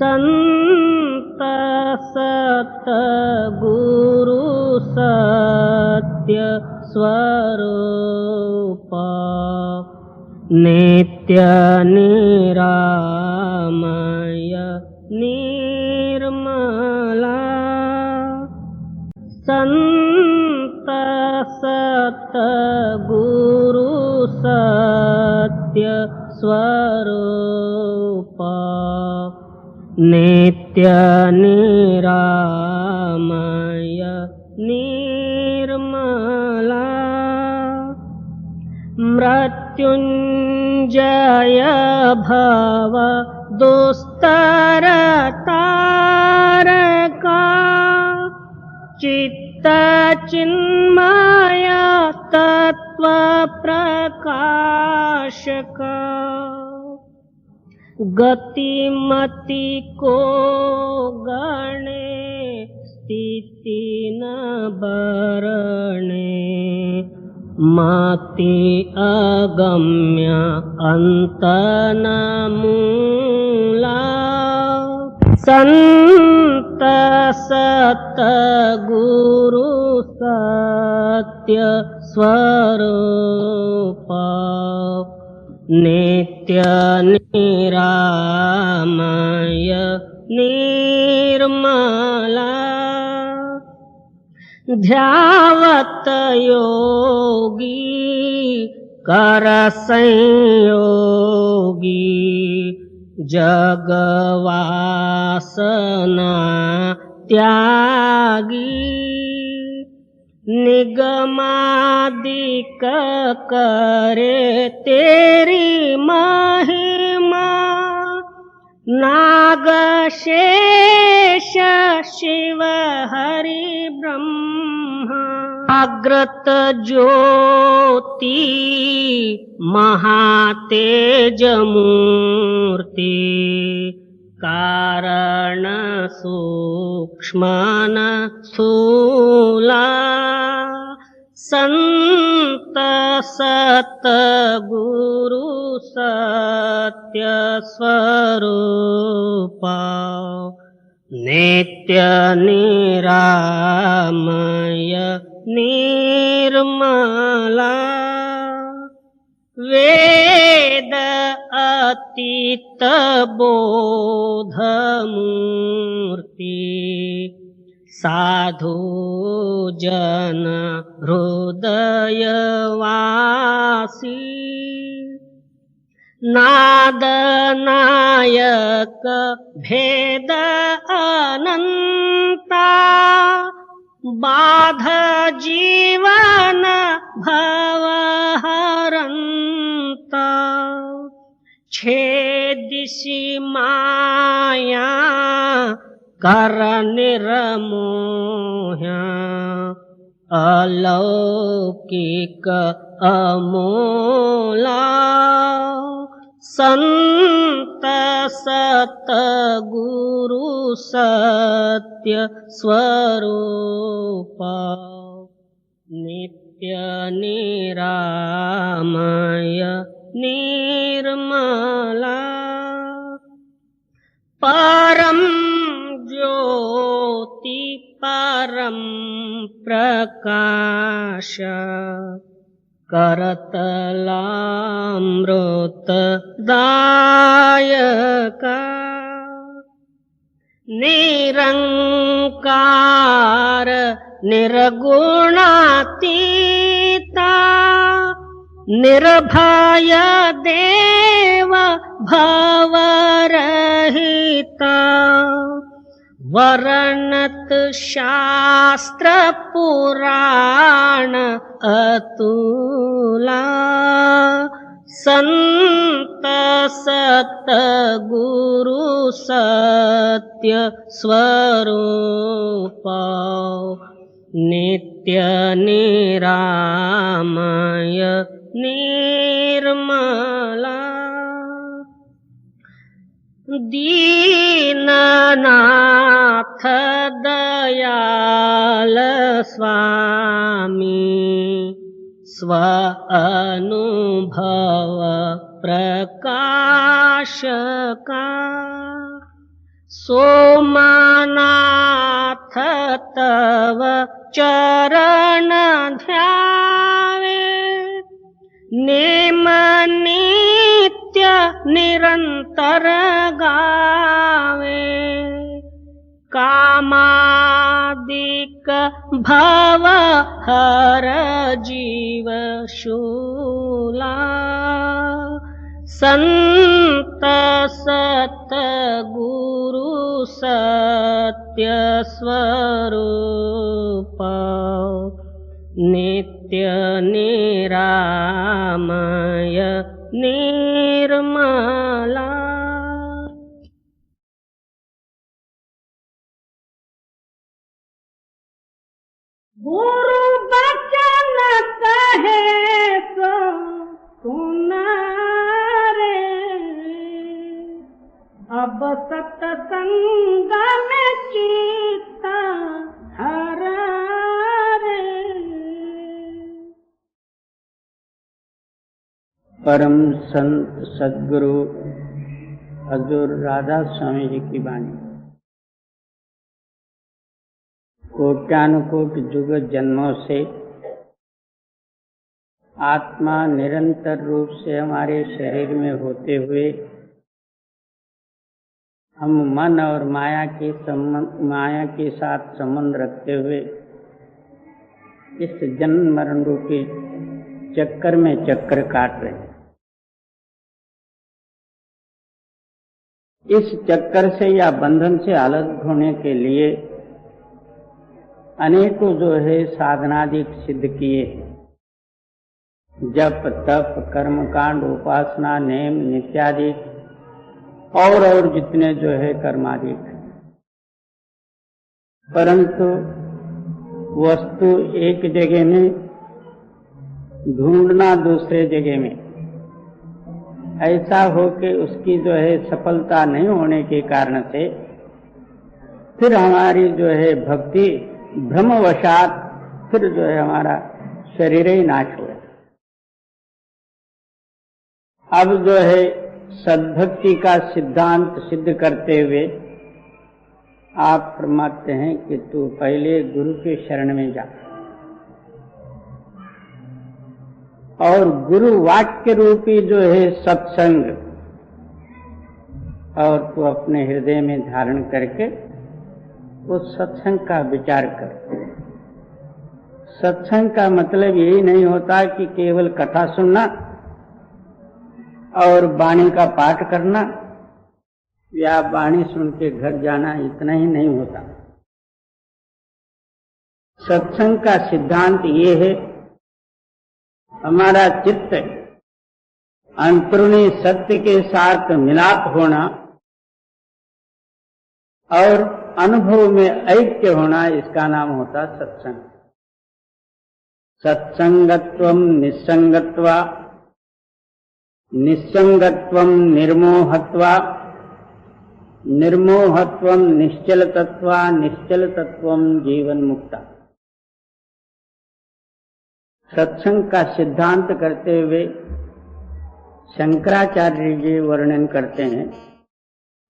संत सतगुरु सत्य स्वरूप नित्य निरामय निर्मला संत सतगुरु सत्य स्वरूप नित्य निरामय निर्मला मृत्युंजय भव दुस्तर तारका चित्त चिन्मय तत्व प्रकाशका गतिमति को गणे स्थिति न बरणे मति अगम्य अंत न मूला संत सतगुरु सत्य स्वरूप नित्य निरामय निर्मला ध्यावत योगी कर संयोगी जगवासना त्यागी निगमादिक करे तेरी महिमा नाग शेष शिव हरि ब्रह्मा अग्रत ज्योति महातेज मूर्ति कारण सूक्ष्मन स्थूला संत सतगुरु सत्य स्वरूप नित्य निरामय निर्मला वेद अतीत बोध मूर्ति साधु जन हृदय वासी नाद नायक भेद अनंता बाध जीवन भव हरंता छेदिसि माया कर निर्मोह्या अलौकिक अमोला संत सतगुरु सत्य स्वरूप नित्य निरामय निर्मला परम ज्योति परम प्रकाश करतलामृत दायका निरंकार निर्गुणातीता निर्भय देव भवरहिता वर्णत शास्त्र पुराण अतुला संत सतगुरु सत्य स्वरूप नित्य निरामय निर्मला दीननाथ दयाल स्वामी स्व अनुभव प्रकाश का सोमनाथ तव चरण ध्यावे नेम नित्य निरंतर गावे कामादिक भव हर जीव शूला संत सत गुरु सत्य स्वरूप नित्य निरामय निर्मला। गुरु बचन कहे सो सुन रे, अब सत्संग में चित्त हर रे। परम संत सद्गुरु हजूर राधा स्वामी जी की वाणी। कोट्यानुकोट युग जन्मों से आत्मा निरंतर रूप से हमारे शरीर में होते हुए हम मन और माया के साथ संबंध रखते हुए इस जन्म मरण रूपी चक्कर में चक्कर काट रहे हैं। इस चक्कर से या बंधन से अलग होने के लिए अनेकों जो है साधनादि सिद्ध किए हैं। जप तप कर्मकांड उपासना नेम नित्यादि और जितने जो है कर्मादि, परंतु वस्तु एक जगह में ढूंढना दूसरे जगह में, ऐसा हो कि उसकी जो है सफलता नहीं होने के कारण से फिर हमारी जो है भक्ति भ्रमवशात फिर जो है हमारा शरीर ही नाश हुआ। अब जो है सद्भक्ति का सिद्धांत सिद्ध करते हुए आप फरमाते हैं कि तू पहले गुरु के शरण में जा और गुरु वाक्य रूपी जो है सत्संग और तू अपने हृदय में धारण करके उस सत्संग का विचार कर। सत्संग का मतलब यही नहीं होता कि केवल कथा सुनना और वाणी का पाठ करना या वाणी सुन के घर जाना, इतना ही नहीं होता। सत्संग का सिद्धांत ये है हमारा चित्त अंतरूनी सत्य के साथ मिलाप होना और अनुभव में ऐक्य होना, इसका नाम होता सत्संग। सत्संगत्वम निस्संगत्वा, निस्संगत्वम निर्मोहत्वा, निर्मोहत्वम निश्चलतत्वा, निश्चलतत्वम जीवन मुक्ता। सत्संग का सिद्धांत करते हुए शंकराचार्य जी वर्णन करते हैं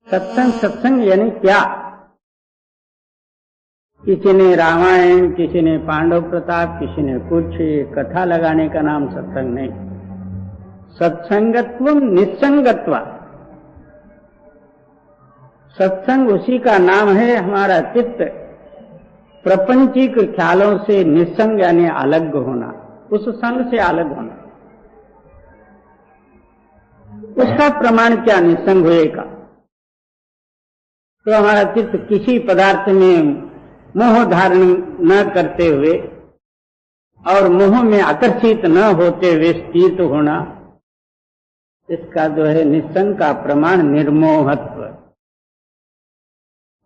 सत्संग यानी क्या। किसी ने रामायण, किसी ने पांडव प्रताप, किसी ने कुछ कथा लगाने का नाम सत्संग नहीं। सत्संगत्वम निस्संगत्वा, सत्संग उसी का नाम है हमारा चित्त प्रपंचिक ख्यालों से निस्संग यानी अलग होना, उस संग से अलग होना। उसका प्रमाण क्या निस्संग होएगा? तो हमारा चित्त किसी पदार्थ में मोह धारण न करते हुए और मोह में आकर्षित न होते हुए स्थित होना, इसका जो है निस्संग का प्रमाण निर्मोहत्व।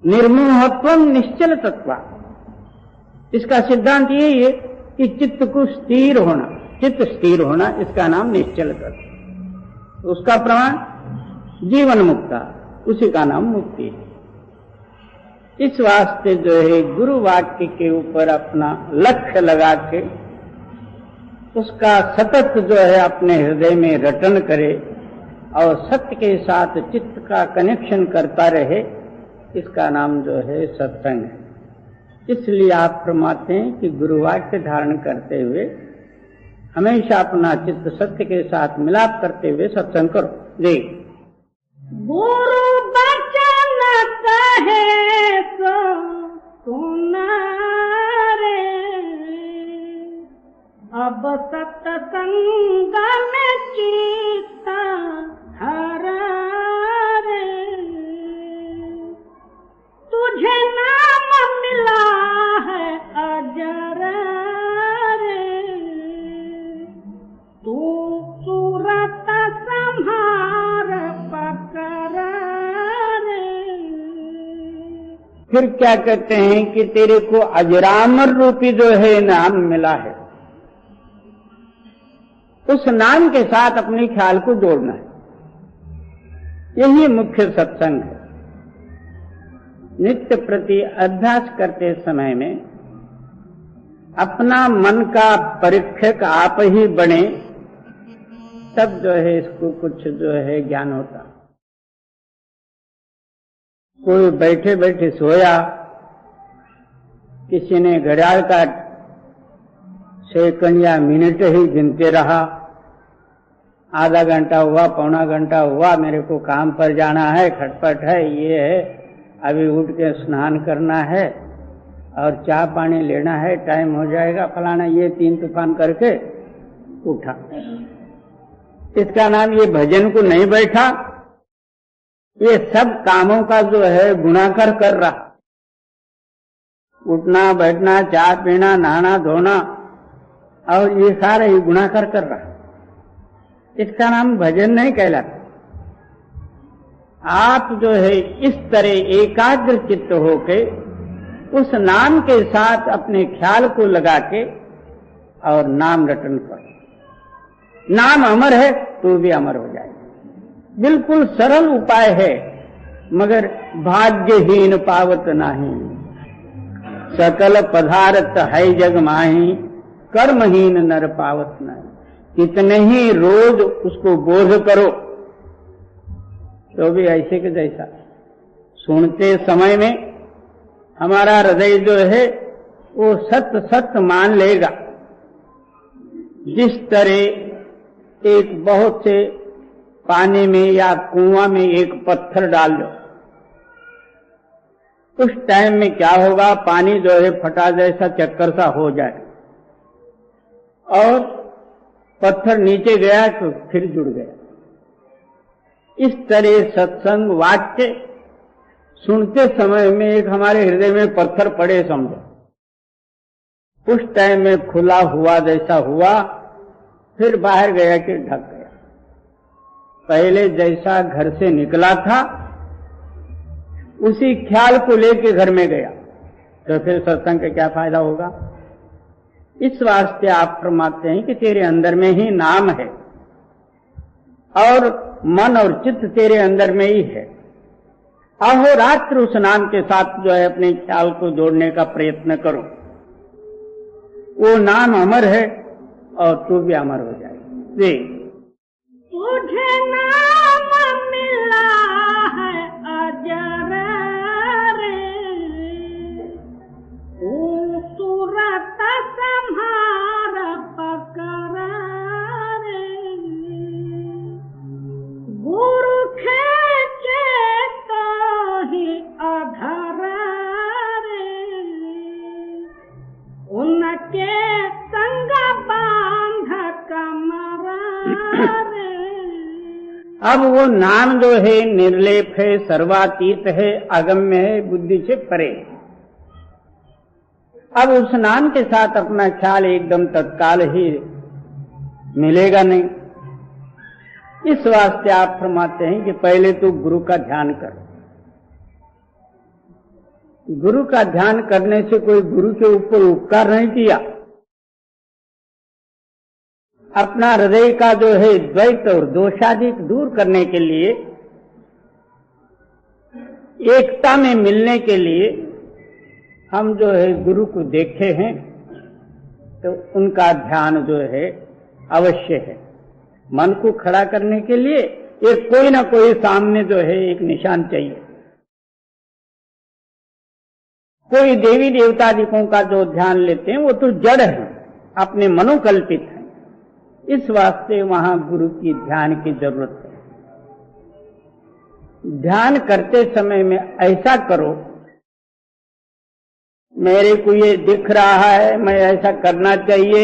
निर्मोहत्वम निश्चल तत्व, इसका सिद्धांत यही है कि चित्त को स्थिर होना, चित्त स्थिर होना, इसका नाम निश्चल तत्व। उसका प्रमाण जीवन मुक्ता, उसी का नाम मुक्ति है। इस वास्ते जो है गुरु वाक्य के ऊपर अपना लक्ष्य लगा के उसका सतत जो है अपने हृदय में रटन करे और सत्य के साथ चित्त का कनेक्शन करता रहे, इसका नाम जो है सत्संग है। इसलिए आप फरमाते हैं कि गुरुवाक्य धारण करते हुए हमेशा अपना चित्त सत्य के साथ मिलाप करते हुए सत्संग करो। जी। गुरु बचन कहे सो सुना रे, अब सत्संग में चित्त हरा रे, तुझे नाम मिला है अजर रे, तू सूरत संहार पकड़ रे। फिर क्या कहते हैं कि तेरे को अजरामर रूपी जो है नाम मिला है, उस नाम के साथ अपने ख्याल को जोड़ना है। यही मुख्य सत्संग है। नित्य प्रति अभ्यास करते समय में अपना मन का परीक्षक आप ही बने, तब जो है इसको कुछ जो है ज्ञान होता। कोई बैठे बैठे सोया, किसी ने घड़ियाल का सेकंड या मिनट ही गिनते रहा, आधा घंटा हुआ, पौना घंटा हुआ, मेरे को काम पर जाना है, खटपट है, ये है, अभी उठ के स्नान करना है और चाय पानी लेना है, टाइम हो जाएगा, फलाना, ये 3 तूफान करके उठा। इसका नाम ये भजन को नहीं बैठा, ये सब कामों का जो है गुणाकर कर रहा। उठना, बैठना, चाय पीना, नहाना धोना, और ये सारे ही गुणाकर कर रहा। इसका नाम भजन नहीं कहलाता। आप जो है इस तरह एकाग्र चित्त होके उस नाम के साथ अपने ख्याल को लगा के और नाम रटन करो। नाम अमर है तो भी अमर हो जाए। बिल्कुल सरल उपाय है, मगर भाग्यहीन पावत नाही, सकल पदार्थ है जग माही, कर्महीन नर पावत नहीं। कितने ही रोज उसको बोध करो तो भी ऐसे के जैसा। सुनते समय में हमारा हृदय जो है वो सत्य सत्य मान लेगा। जिस तरह एक बहुत से पानी में या कुआं में एक पत्थर डाल दो, उस टाइम में क्या होगा, पानी जो है फटा जैसा चक्कर सा हो जाए और पत्थर नीचे गया तो फिर जुड़ गया। इस तरह सत्संग वाक्य सुनते समय में एक हमारे हृदय में पत्थर पड़े समझो, उस टाइम में खुला हुआ जैसा हुआ, फिर बाहर गया कि ढक गया। पहले जैसा घर से निकला था उसी ख्याल को लेके घर में गया, तो फिर सत्संग का क्या फायदा होगा। इस वास्ते आप फरमाते हैं कि तेरे अंदर में ही नाम है और मन और चित्त तेरे अंदर में ही है। अहोरात्र उस नाम के साथ जो है अपने ख्याल को जोड़ने का प्रयत्न करो। वो नाम अमर है और तू भी अमर हो जाएगी। जी। तुझे नाम मिला है अजर रे, तू सूरत संहार पकड़ रे, गुरु खेचे तो ही अधर रे, उनके संग बांध कमर रे। अब वो नाम जो है निर्लेप है, सर्वातीत है, अगम्य है, बुद्धि से परे। अब उस नाम के साथ अपना ख्याल एकदम तत्काल ही मिलेगा नहीं। इस वास्ते आप फरमाते हैं कि पहले तो गुरु का ध्यान कर। गुरु का ध्यान करने से कोई गुरु के ऊपर उपकार नहीं किया। अपना हृदय का जो है द्वैत और दोषादि दूर करने के लिए, एकता में मिलने के लिए हम जो है गुरु को देखे हैं, तो उनका ध्यान जो है अवश्य है। मन को खड़ा करने के लिए एक कोई ना कोई सामने जो है एक निशान चाहिए। कोई देवी देवतादिकों का जो ध्यान लेते हैं वो तो जड़ है, अपने मनोकल्पित है। इस वास्ते वहां गुरु की ध्यान की जरूरत है। ध्यान करते समय में ऐसा करो, मेरे को ये दिख रहा है, मैं ऐसा करना चाहिए,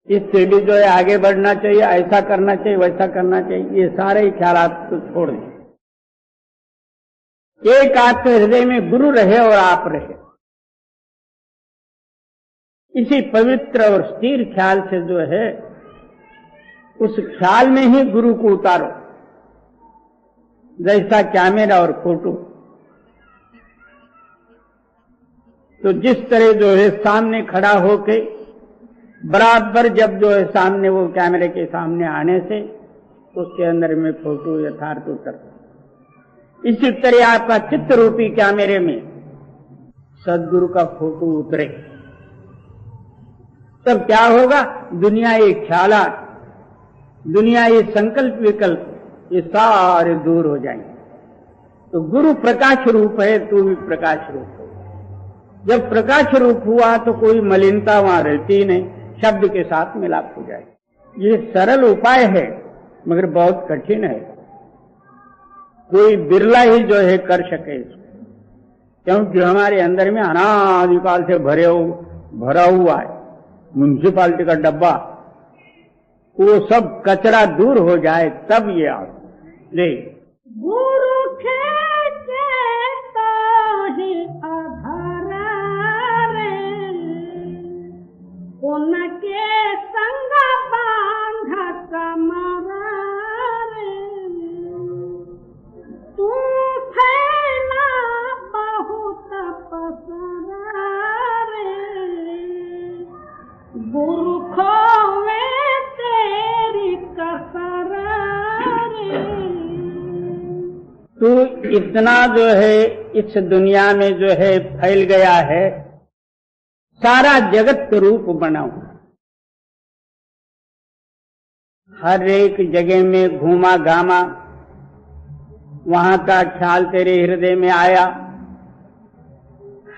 इस सीढ़ी जो है आगे बढ़ना चाहिए, ऐसा करना चाहिए, वैसा करना चाहिए, ये सारे ही ख्यालात को छोड़ दें। एक आपके हृदय में गुरु रहे और आप रहे, इसी पवित्र और स्थिर ख्याल से जो है उस ख्याल में ही गुरु को उतारो, जैसा कैमरा और फोटो। तो जिस तरह जो है सामने खड़ा होके बराबर जब जो है सामने वो कैमरे के सामने आने से उसके अंदर में फोटो यथार्थ उतर, इसी तरह आपका चित्त रूपी कैमरे में सदगुरु का फोटो उतरे, तब क्या होगा? दुनिया ये ख्यालात, दुनिया ये संकल्प विकल्प, ये सारे दूर हो जाएंगे। तो गुरु प्रकाश रूप है, तू भी प्रकाश रूप हो। जब प्रकाश रूप हुआ तो कोई मलिनता वहां रहती ही नहीं, शब्द के साथ मिलाप हो जाए। ये सरल उपाय है मगर बहुत कठिन है, कोई बिरला ही जो है कर सके इसको, क्योंकि हमारे अंदर में अनादिकाल से भरा हुआ है म्युनिसिपालिटी का डब्बा, वो सब कचरा दूर हो जाए तब ये आ ले। गुरु खेचे ताहि अधरा रे, उनके संग बांध कमरा रे, तू फैला बहुत पसरा रे, गुरु खोवे तेरी कसरा रे। तू इतना जो है इस दुनिया में जो है फैल गया है, सारा जगत रूप बनाओ। हर एक जगह में घूमा घामा, वहां का ख्याल तेरे हृदय में आया,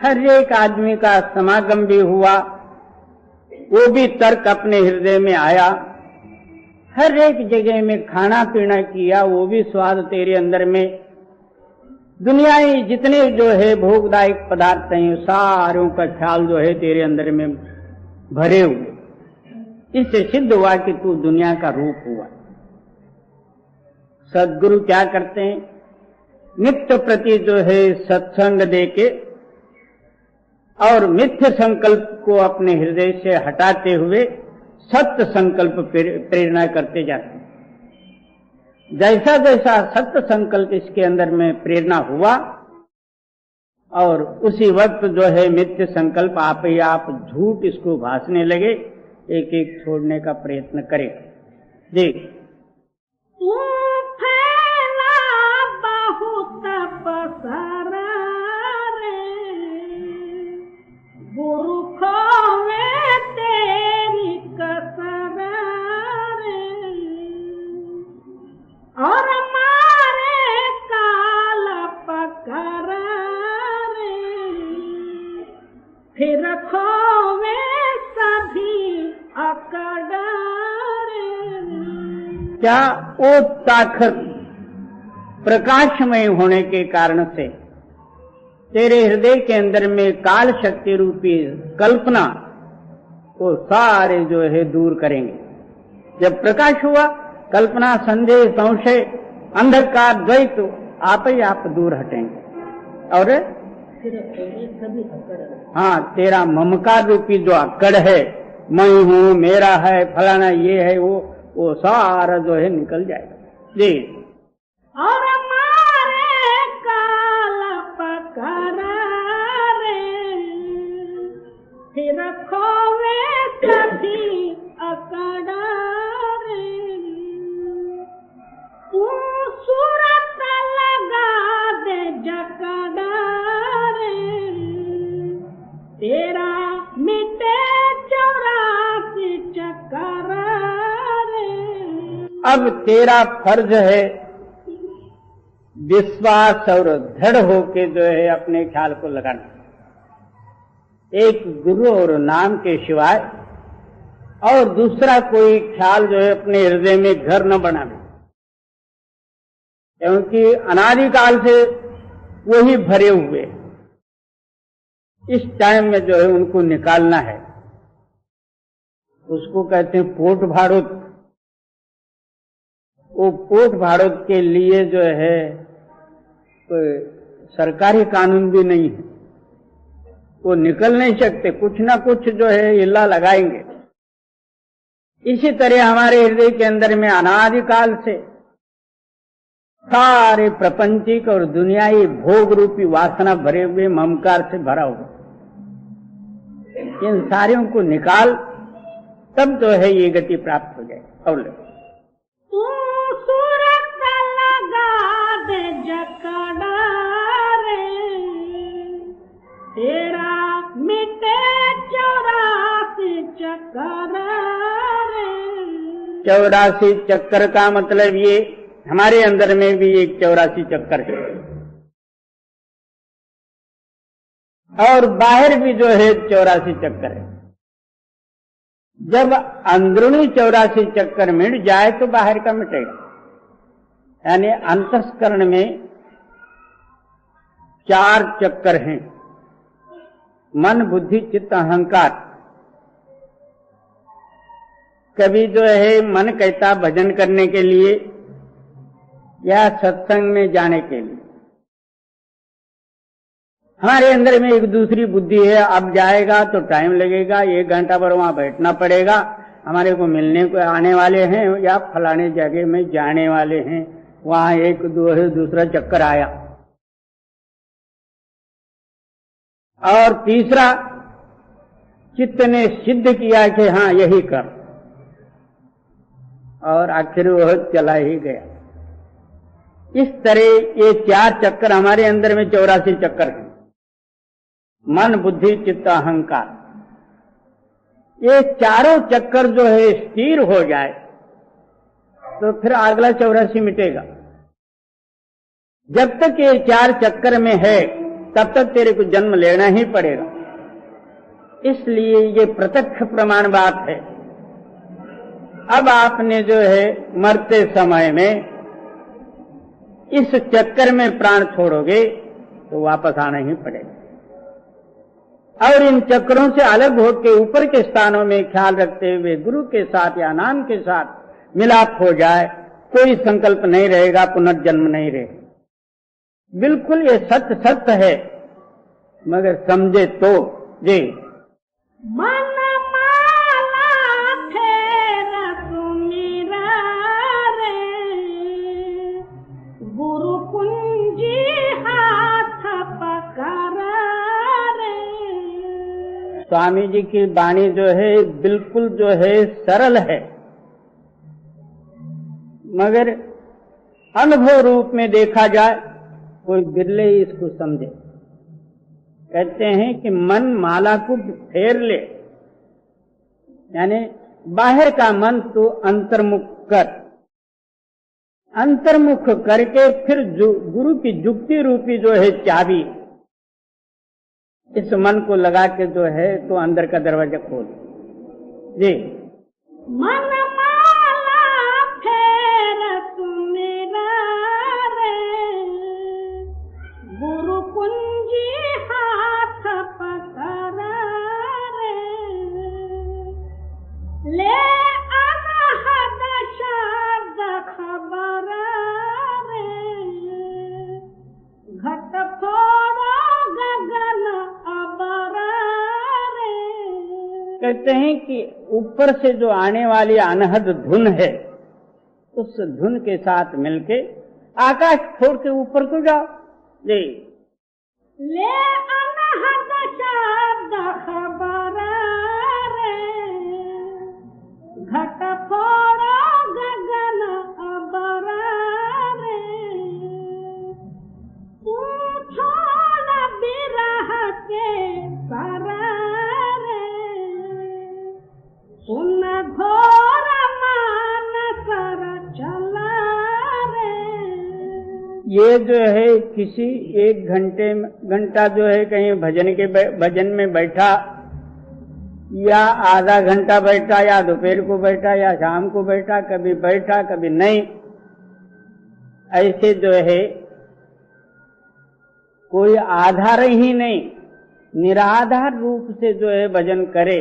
हर एक आदमी का समागम भी हुआ, वो भी तर्क अपने हृदय में आया, हर एक जगह में खाना पीना किया, वो भी स्वाद तेरे अंदर में, दुनियाई जितने जो है भोगदायक पदार्थ हैं सारों का ख्याल जो है तेरे अंदर में भरे हुए। इससे सिद्ध हुआ कि तू दुनिया का रूप हुआ। सदगुरु क्या करते हैं? नित्य प्रति जो है सत्संग देके और मिथ्य संकल्प को अपने हृदय से हटाते हुए सत्य संकल्प प्रेरणा करते जाते हैं। जैसा जैसा सत्य संकल्प इसके अंदर में प्रेरणा हुआ और उसी वक्त जो है मिथ्य संकल्प आप ही आप झूठ इसको भासने लगे, एक एक छोड़ने का प्रयत्न करें। देख तू फैला बहुत पसरा रे, गुरु खोवे तेरी कसरा रे, और मारे काल पकड़ा रे, फिर खोवे सभी अकड़ा रे। क्या वो ताकत प्रकाशमय होने के कारण से तेरे हृदय के अंदर में काल शक्ति रूपी कल्पना वो सारे जो है दूर करेंगे। जब प्रकाश हुआ, कल्पना, संदेह, संशय, अंधकार, द्वैत आप ही आप दूर हटेंगे। और हाँ, तेरा ममकार रूपी जो अकड़ है, मैं हूँ, मेरा है, फलाना ये है, वो सारा जो है निकल जाएगा। जी। और मारे काल पकड़ा रे, फिर खोवे सभी अकड़ा रे, तू सूरत लगा दे जकड़ा रे, तेरा मिटे 84 चक्कर रे। अब तेरा फर्ज है विश्वास और दृढ़ होके जो है अपने ख्याल को लगाना। एक गुरु और नाम के सिवाय और दूसरा कोई ख्याल जो है अपने हृदय में घर न बनावे, क्योंकि अनादिकाल से वही भरे हुए। इस टाइम में जो है उनको निकालना है, उसको कहते हैं पोट भाड़ुत। वो पोट भाड़ुत के लिए जो है कोई सरकारी कानून भी नहीं है, वो निकल नहीं सकते, कुछ ना कुछ जो है हिला लगाएंगे। इसी तरह हमारे हृदय के अंदर में अनादिकाल से सारे प्रपंचिक और दुनियाई भोग रूपी वासना भरे हुए ममकार से भरा हुआ, इन सारियों को निकाल, तब जो है ये गति प्राप्त हो जाए। और तू सूरत लगा दे जकड़ा रे, तेरा मिटे 84 चक्कर रे। 84 चक्कर का मतलब ये हमारे अंदर में भी एक 84 चक्कर है, और बाहर भी जो है 84 चक्कर है। जब अंदरूनी 84 चक्कर मिट जाए तो बाहर का मिटेगा। यानी अंतस्करण में 4 चक्कर हैं, मन बुद्धि चित्त अहंकार। कभी जो है मन कहता भजन करने के लिए या सत्संग में जाने के लिए, हमारे अंदर में एक दूसरी बुद्धि है, अब जाएगा तो टाइम लगेगा, 1 घंटा पर वहां बैठना पड़ेगा, हमारे को मिलने को आने वाले हैं या फलाने जगह में जाने वाले हैं, वहां एक दूसरा चक्कर आया। और तीसरा, चित्त ने सिद्ध किया कि हाँ यही कर, और आखिर वह चला ही गया। इस तरह ये 4 चक्कर हमारे अंदर में 84 चक्कर हैं, मन बुद्धि चित्त अहंकार। ये चारों चक्कर जो है स्थिर हो जाए तो फिर अगला 84 मिटेगा। जब तक ये 4 चक्कर में है तब तक तेरे को जन्म लेना ही पड़ेगा। इसलिए ये प्रत्यक्ष प्रमाण बात है। अब आपने जो है मरते समय में इस चक्कर में प्राण छोड़ोगे तो वापस आना ही पड़ेगा, और इन चक्रों से अलग होकर ऊपर के स्थानों में ख्याल रखते हुए गुरु के साथ या नाम के साथ मिलाप हो जाए, कोई संकल्प नहीं रहेगा, पुनर्जन्म नहीं रहेगा। बिल्कुल ये सत्य सत्य है, मगर समझे तो जी। मन माला फेर सुमिरा रे, गुरु कुंजी हाथ पकड़ा रे। स्वामी जी की वाणी जो है बिल्कुल जो है सरल है, मगर अनुभव रूप में देखा जाए कोई बिरले ही इसको समझे। कहते हैं कि मन माला को फेर ले, यानी बाहर का मन तो अंतर्मुख कर, अंतर्मुख करके फिर गुरु की जुक्ति रूपी जो है चाबी इस मन को लगा के जो है तो अंदर का दरवाजा खोल जी। मन माला फेर सुमिरा रे, गुरु कुंजी हाथ पकड़ा रे। ले अनहद शब्द खबर रे, घट फोड़ो गगन अबर रे। कहते हैं कि ऊपर से जो आने वाली अनहद धुन है, उस धुन के साथ मिलके आकाश छोड़ के ऊपर को जाओ जी। ले अनहद शब्द खबर रे, घट फोड़ो गगन अबर रे। तू छोड़ बिरह के सर रे, सुन घोर मान सर चला रे। ये जो है किसी एक घंटा जो है कहीं भजन में बैठा, या आधा घंटा बैठा, या दोपहर को बैठा, या शाम को बैठा, कभी नहीं, ऐसे जो है कोई आधार ही नहीं, निराधार रूप से जो है भजन करे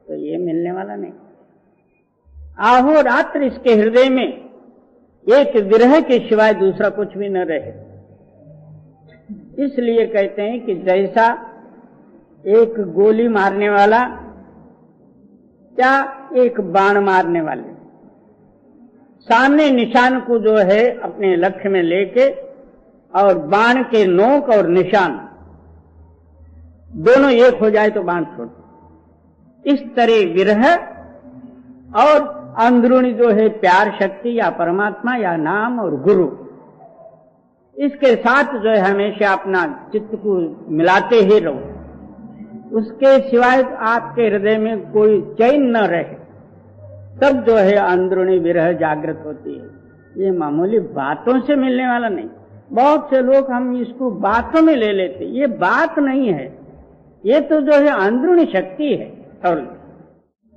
तो ये मिलने वाला नहीं। अहोरात्र इसके हृदय में एक विरह के सिवाय दूसरा कुछ भी न रहे। इसलिए कहते हैं कि जैसा एक गोली मारने वाला या एक बाण मारने वाले सामने निशान को जो है अपने लक्ष्य में लेके, और बाण के नोक और निशान दोनों एक हो जाए तो बाण छोड़, इस तरह विरह और अंदरूनी जो है प्यार शक्ति या परमात्मा या नाम और गुरु, इसके साथ जो है हमेशा अपना चित्त को मिलाते ही रहो। उसके सिवाय आपके हृदय में कोई चैन न रहे, तब जो है अंदरूनी विरह जागृत होती है। ये मामूली बातों से मिलने वाला नहीं। बहुत से लोग हम इसको बातों में ले लेते, ये बात नहीं है, ये तो जो है अंदरूनी शक्ति है। और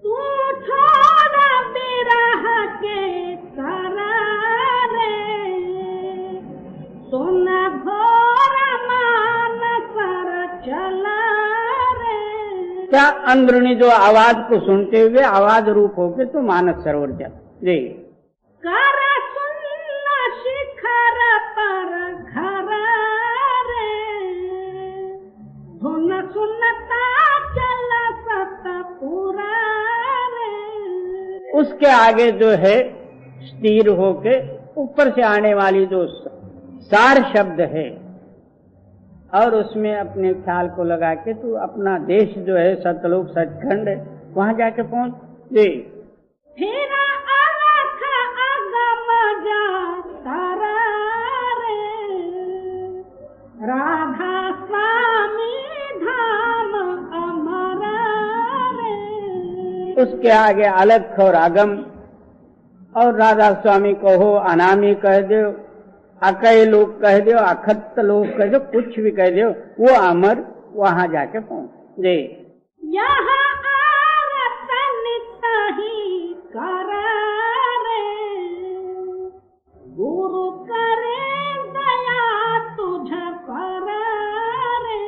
तू छोड़ा विरह के सरारे, सुन भोर मान सर चला रे। क्या अंदरूनी जो आवाज को सुनते हुए आवाज रूप होके तो मानस सरोवर जा जी। कर सुन शिखर पर घर रे, धुन सुनता चल सतपुरा रे। उसके आगे जो है स्थिर होके ऊपर से आने वाली जो सार शब्द है, और उसमें अपने ख्याल को लगा के तू अपना देश जो है सतलोक सचखंड वहां जाके पहुंच जी। फिर अलख अगम जा तारा रे, राधा स्वामी धाम अमरा रे। उसके आगे अलख और आगम, और राधा स्वामी कहो, अनामी कह दो, अकय लोग कह दो, अखत्त लोग कह दो, कुछ भी कह दो, वो अमर वहां जाके पहुंच जी। यहाँ आरतन तही कर रे, गुरु करे दया तुझ पर रे।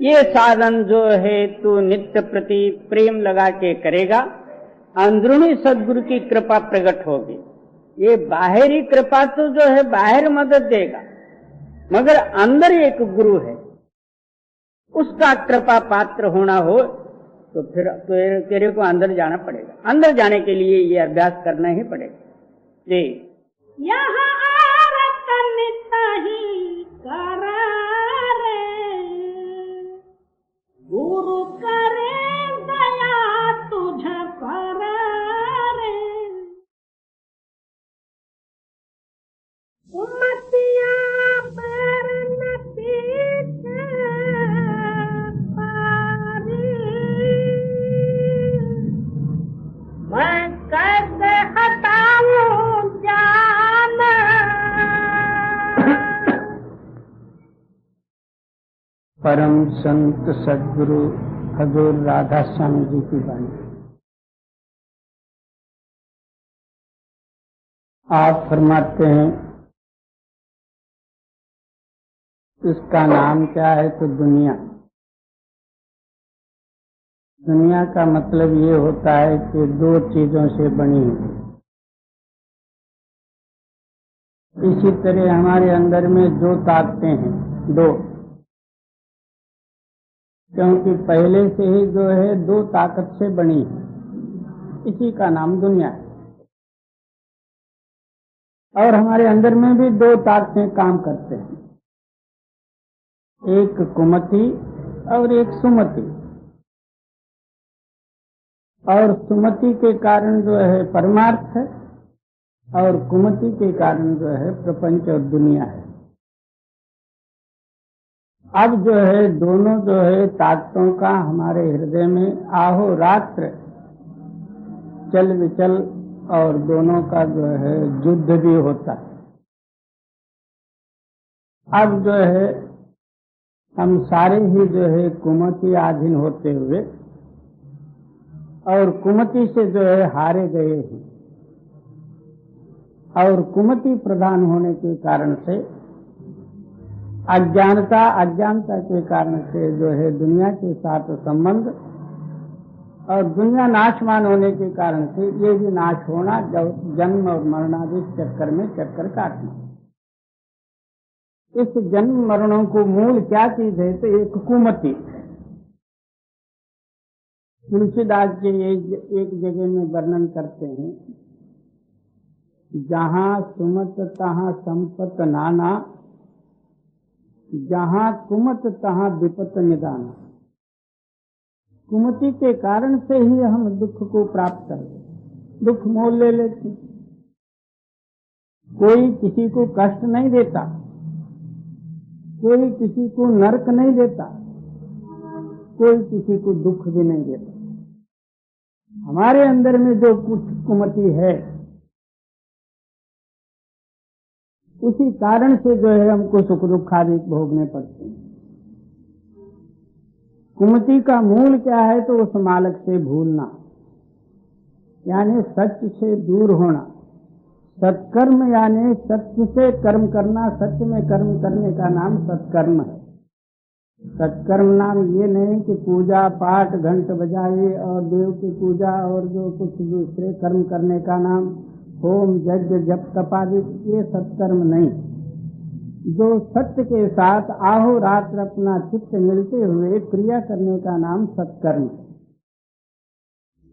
ये साधन जो है तू नित्य प्रति प्रेम लगा के करेगा, अंदरूनी सद्गुरु की कृपा प्रकट होगी। ये बाहरी कृपा तो जो है बाहर मदद देगा, मगर अंदर एक गुरु है, उसका कृपा पात्र होना हो तो फिर तेरे को अंदर जाना पड़ेगा। अंदर जाने के लिए ये अभ्यास करना ही पड़ेगा जी। यहाँ आरतन तही कर रे, गुरु करे दया तुझ पर रे। उमतिया पर नतीज पारी, मैं कैसे हटाऊं जान। परम संत सद्गुरु हजूर राधा स्वामी जी की वाणी। आप फरमाते हैं इसका नाम क्या है तो दुनिया। दुनिया का मतलब ये होता है कि दो चीजों से बनी है। इसी तरह हमारे अंदर में दो ताकतें हैं, दो, क्योंकि पहले से ही जो है दो ताकत से बनी है, इसी का नाम दुनिया है। और हमारे अंदर में भी दो ताकतें काम करते हैं, एक कुमति और एक सुमति। और सुमति के कारण जो है परमार्थ है, और कुमति के कारण जो है प्रपंच और दुनिया है। अब जो है दोनों जो है ताकतों का हमारे हृदय में आहो रात्र चल विचल, और दोनों का जो है युद्ध भी होता है। अब जो है हम सारे ही जो है कुमति आधीन होते हुए और कुमति से जो है हारे गए हैं और कुमति प्रधान होने के कारण से अज्ञानता के कारण से जो है दुनिया के साथ संबंध और दुनिया नाशमान होने के कारण से ये भी नाश होना, जन्म और मरणादि चक्कर में चक्कर काटना। इस जन्म मरणों को मूल क्या चीज है? तो एक कुमति। तुलसीदास जी एक जगह में वर्णन करते हैं, जहाँ सुमत तहाँ संपत नाना, जहाँ कुमत तहाँ विपत निदाना। कुमति के कारण से ही हम दुख को प्राप्त करते, दुख मोल ले लेते। कोई किसी को कष्ट नहीं देता, कोई किसी को नरक नहीं देता, कोई किसी को दुख भी नहीं देता। हमारे अंदर में जो कुछ कुमति है, उसी कारण से जो है हमको सुख दुख आदि भोगने पड़ते हैं। कुमति का मूल क्या है? तो उस मालक से भूलना, यानी सत्य से दूर होना। सत्कर्म यानी सत्य से कर्म करना, सत्य में कर्म करने का नाम सत्कर्म है। सत्कर्म नाम ये नहीं कि पूजा पाठ घंट बजाए और देव की पूजा और जो कुछ दूसरे कर्म करने का नाम होम यज्ञ जप तप आदि, ये सत्कर्म नहीं। जो सत्य के साथ आहो रात्र अपना चित्त मिलते हुए क्रिया करने का नाम सत्कर्म।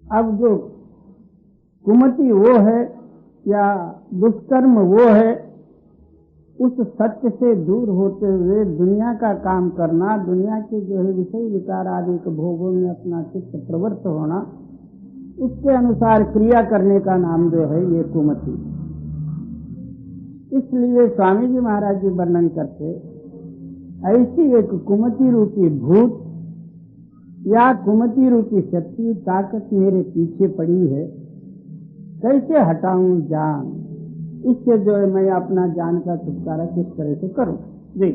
अब जो कुमति वो है या दुष्कर्म वो है, उस सत्य से दूर होते हुए दुनिया का काम करना, दुनिया के जो है विषय विकार आदि के भोगों में अपना चित्त प्रवृत्त होना, उसके अनुसार क्रिया करने का नाम जो है ये कुमति। इसलिए स्वामी जी महाराज जी वर्णन करते, ऐसी एक कुमति रूपी भूत या कुमति रूपी शक्ति ताकत मेरे पीछे पड़ी है, कैसे हटाऊं जान? इससे जो है मैं अपना जान का छुटकारा किस तरह से करूं? जी,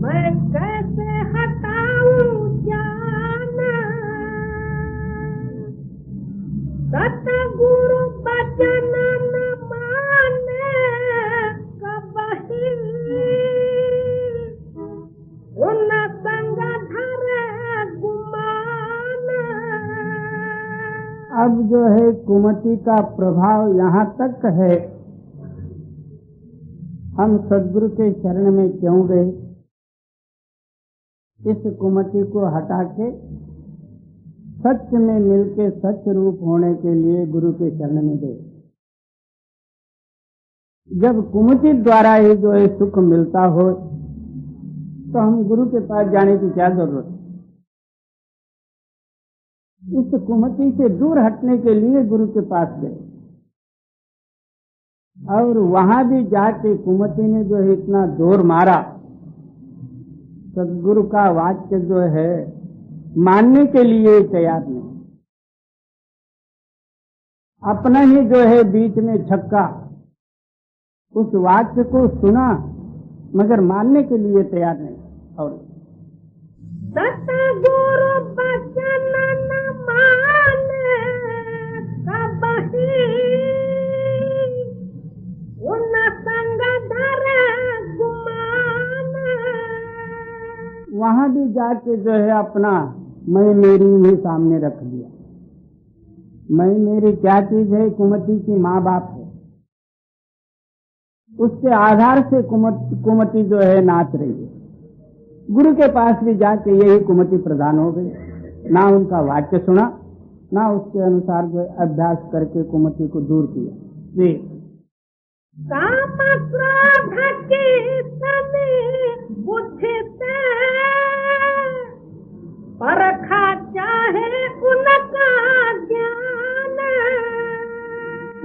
मैं कैसे हटाऊं जान? सतगुरु बचन न माने कबही, उन संग धरे गुमान। अब जो है कुमति का प्रभाव यहाँ तक है, हम सद्गुरु के शरण में क्यों गए? इस कुमति को हटा के सत्य में मिलके सत्य रूप होने के लिए गुरु के शरण में गए। जब कुमति द्वारा ही जो है सुख मिलता हो, तो हम गुरु के पास जाने की क्या जरूरत है? इस कुमति से दूर हटने के लिए गुरु के पास गए और वहां भी जाके कुमति ने जो है इतना जोर मारा, सदगुरु का वाक्य जो है मानने के लिए तैयार नहीं। अपना ही जो है बीच में छक्का, उस वाक्य को सुना मगर मानने के लिए तैयार नहीं। और सतगुरु बचन न माने कबही, उन संग धरे गुमान। वहां भी जाके जो है अपना मैं मेरी ही सामने रख दिया। मैं मेरी क्या चीज है? कुमति की माँ बाप है, उसके आधार से कुमति जो है नाच रही है। गुरु के पास भी जाके यही कुमति प्रदान हो गई। ना उनका वाक्य सुना, ना उसके अनुसार जो अभ्यास करके कुमति को दूर किया। जी, काम क्रोध की सभी बुझते, परखा चाहे उनका ज्ञान।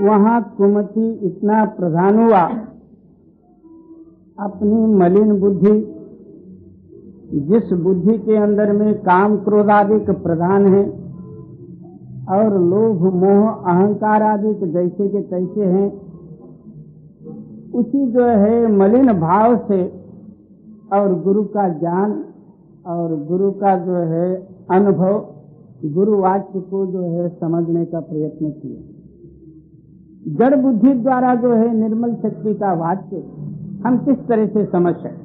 वहाँ कुमति इतना प्रधान हुआ, अपनी मलिन बुद्धि जिस बुद्धि के अंदर में काम क्रोध आदि के प्रधान है और लोभ मोह अहंकार आदि के जैसे के तैसे हैं, उसी जो है मलिन भाव से और गुरु का ज्ञान और गुरु का जो है अनुभव, गुरु वाक्य को जो है समझने का प्रयत्न किया। जड़ बुद्धि द्वारा जो है निर्मल शक्ति का वाक्य हम किस तरह से समझ सकते?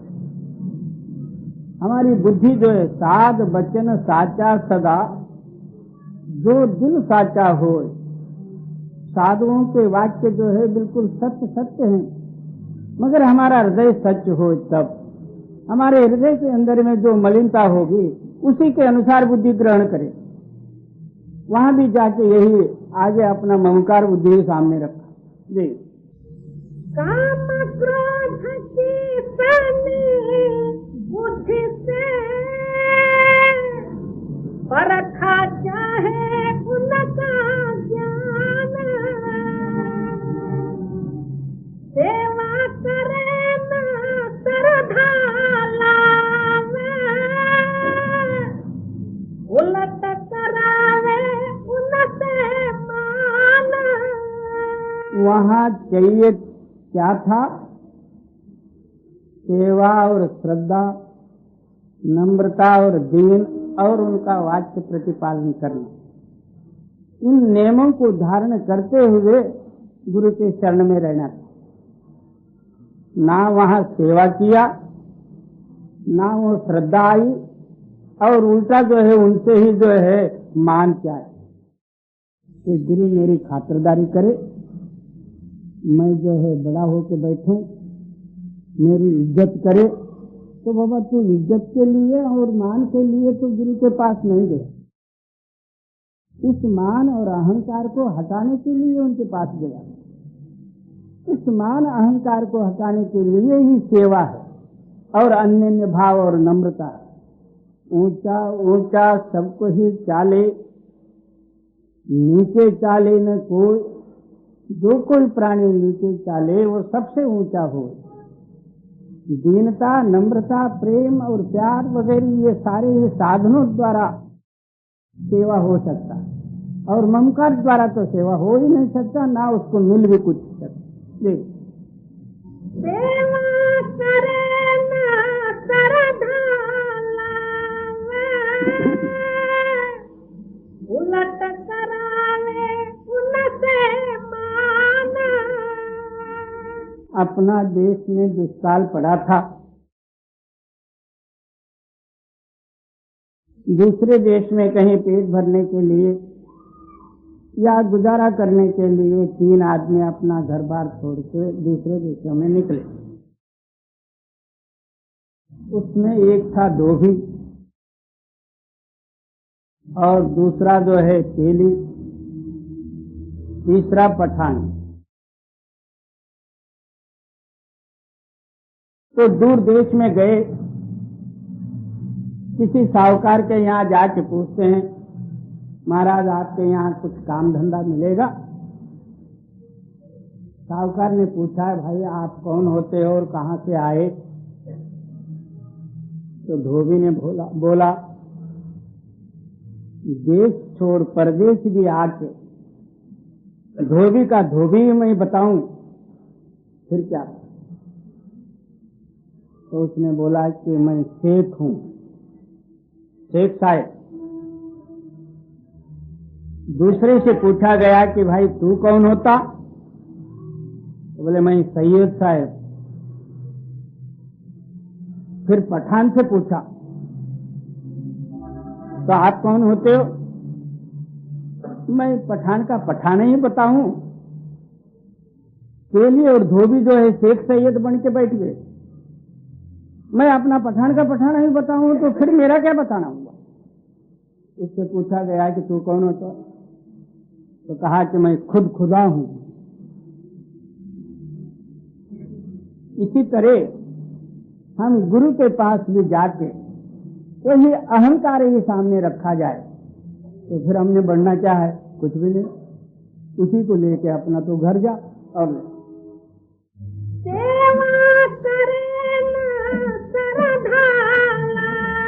हमारी बुद्धि जो है साध वचन साचा सदा, जो दिल साचा हो। साधुओं के वाक्य जो है बिल्कुल सत्य सत्य हैं, मगर हमारा हृदय सच हो, तब हमारे हृदय के अंदर में जो मलिनता होगी उसी के अनुसार बुद्धि ग्रहण करे। वहां भी जाके यही आगे अपना ममकार बुद्धि सामने रखा जी। काम क्रोध की सने बुद्धि से परखा चाहे उनका ज्ञान, सेवा करे न श्रद्धा लावे, उलट करावे उनसे मान। वहां चाहिए क्या था? सेवा और श्रद्धा, नम्रता और दीन और उनका वाक्य प्रतिपालन करना। इन नियमों को धारण करते हुए गुरु के शरण में रहना था। ना वहां सेवा किया, ना वो श्रद्धा आई, और उल्टा जो है उनसे ही जो है मान चाहे कि गुरु मेरी खातिरदारी करे, मैं जो है बड़ा होके बैठूं, मेरी इज्जत करे। तो बाबा तू इज्जत के लिए और मान के लिए तो गुरु के पास नहीं गया, इस मान और अहंकार को हटाने के लिए उनके पास गया। इस मान अहंकार को हटाने के लिए ही सेवा है और अन्य भाव और नम्रता है। ऊंचा ऊंचा सबको ही चाले, नीचे चाले न कोई, जो कोई प्राणी नीचे चाले वो सबसे ऊंचा हो। दीनता, नम्रता, प्रेम और प्यार वगैरह ये सारे ही साधनों द्वारा सेवा हो सकता, और ममकार द्वारा तो सेवा हो ही नहीं सकता, ना उसको मिल भी कुछ सकता। सेवा करे न श्रद्धा लावे, उलट करावे उनसे मान। अपना देश में दुष्काल पड़ा था, दूसरे देश में कहीं पेट भरने के लिए या गुजारा करने के लिए 3 आदमी अपना घर बार छोड़ के दूसरे देशों में निकले। उसमें एक था धोबी और दूसरा जो है तेली, तीसरा पठान। तो दूर देश में गए, किसी साहूकार के यहाँ जाके पूछते हैं, महाराज आपके यहाँ कुछ काम धंधा मिलेगा? साहूकार ने पूछा, भाई आप कौन होते हो और कहाँ से आए? तो धोबी ने बोला देश छोड़ परदेश भी आके धोबी का धोबी मैं बताऊं फिर क्या? तो उसने बोला कि मैं शेख हूं, शेख साहब। दूसरे से पूछा गया कि भाई तू कौन होता? तो बोले मैं सैयद साहब। फिर पठान से पूछा, तो आप कौन होते हो? मैं पठान का पठान ही बताऊं। तेली और धोबी जो है शेख सैयद बन के बैठ गए। मैं अपना पठान का पठान ही बताऊं तो फिर मेरा क्या बताना होगा? उससे पूछा गया कि तू कौन होता? तो कहा कि मैं खुद खुदा हूं। इसी तरह हम गुरु के पास भी जाके वही अहंकार ही सामने रखा जाए तो फिर हमने बढ़ना क्या है? कुछ भी नहीं। उसी को लेके अपना तो घर जा और सेवा करे न श्रद्धा लावे,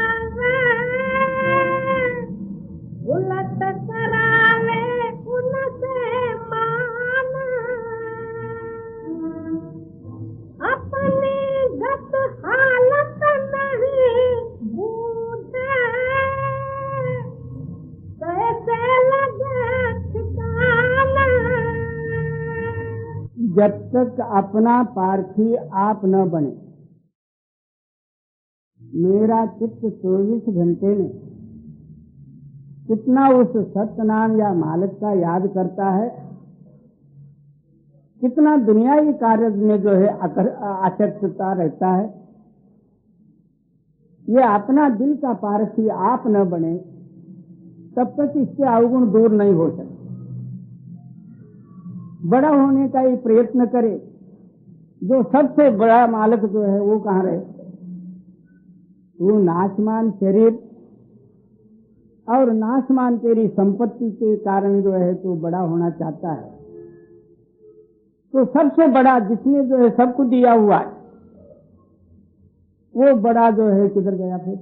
जब तक अपना पारखी आप न बने, मेरा चित्त 24 घंटे में कितना उस सत्य नाम या मालिक का याद करता है, कितना दुनियावी कार्य में जो है आसक्तता रहता है, ये अपना दिल का पारखी आप न बने तब तक इसके अवगुण दूर नहीं हो सकते। बड़ा होने का ही प्रयत्न करे, जो सबसे बड़ा मालिक जो है वो कहाँ रहे? वो नाशमान शरीर और नाशमान तेरी संपत्ति के कारण जो है तो बड़ा होना चाहता है। तो सबसे बड़ा जिसने जो है सब कुछ दिया हुआ है, वो बड़ा जो है किधर गया फिर?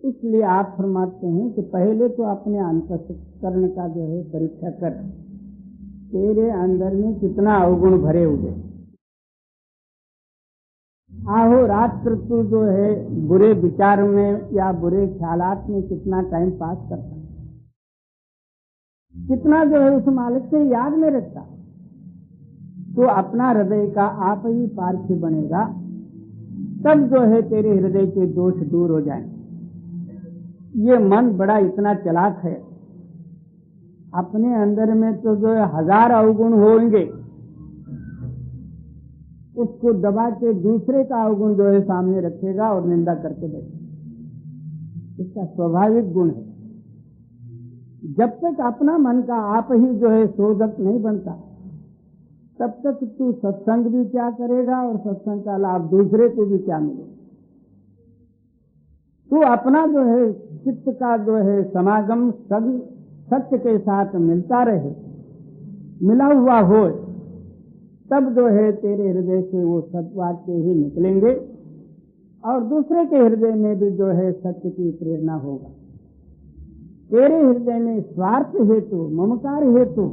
इसलिए आप फरमाते हैं कि पहले तो अपने अंतःकरण का जो है परीक्षा कर, तेरे अंदर में कितना अवगुण भरे हुए। आहो रात्र तू जो है बुरे विचार में या बुरे ख्यालात में कितना टाइम पास करता, कितना जो है उस मालिक से याद में रखता, तो अपना हृदय का आप ही पारखी बनेगा, तब जो है तेरे हृदय के दोष दूर हो जाएंगे। ये मन बड़ा इतना चालाक है, अपने अंदर में तो जो है 1000 अवगुण होंगे, उसको दबा के दूसरे का अवगुण जो है सामने रखेगा और निंदा करके बैठेगा। इसका स्वाभाविक गुण है। जब तक अपना मन का आप ही जो है शोधक नहीं बनता, तब तक तू सत्संग भी क्या करेगा और सत्संग का लाभ दूसरे को भी क्या मिलेगा? तू अपना जो है चित्त का जो है समागम सभी सत्य के साथ मिलता रहे, मिला हुआ हो, तब जो है तेरे हृदय से वो सत्वाक्य ही निकलेंगे और दूसरे के हृदय में भी जो है सत्य की प्रेरणा होगा। तेरे हृदय में स्वार्थ हेतु, ममकार हेतु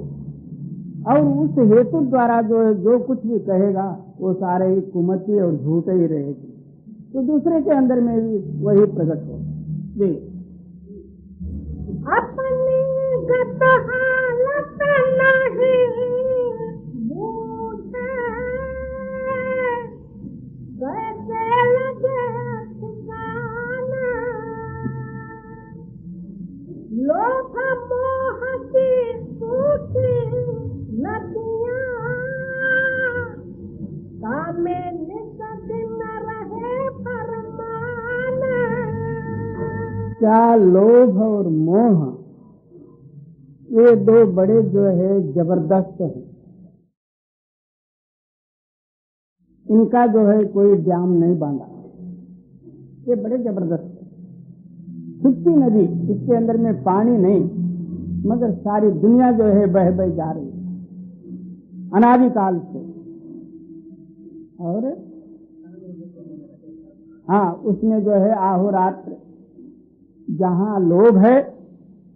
और उस हेतु द्वारा जो है जो कुछ भी कहेगा वो सारे ही कुमति और झूठ ही रहेगी, तो दूसरे के अंदर में भी वही प्रकट हो। जी अपनी गत हालत नहीं बूझे, कैसे लगे ठिकाना, लोभ मोह की सूखी नदियां, कामे नित दिन रहे फरमान। क्या लोभ और मोह ये दो बड़े जो है जबरदस्त हैं, इनका जो है कोई जाम नहीं बांधा, ये बड़े जबरदस्त है। सूखी नदी, इसके अंदर में पानी नहीं, मगर सारी दुनिया जो है बह बह जा रही है अनादिकाल से। और हाँ, उसमें जो है आहोरात्र, जहां लोभ है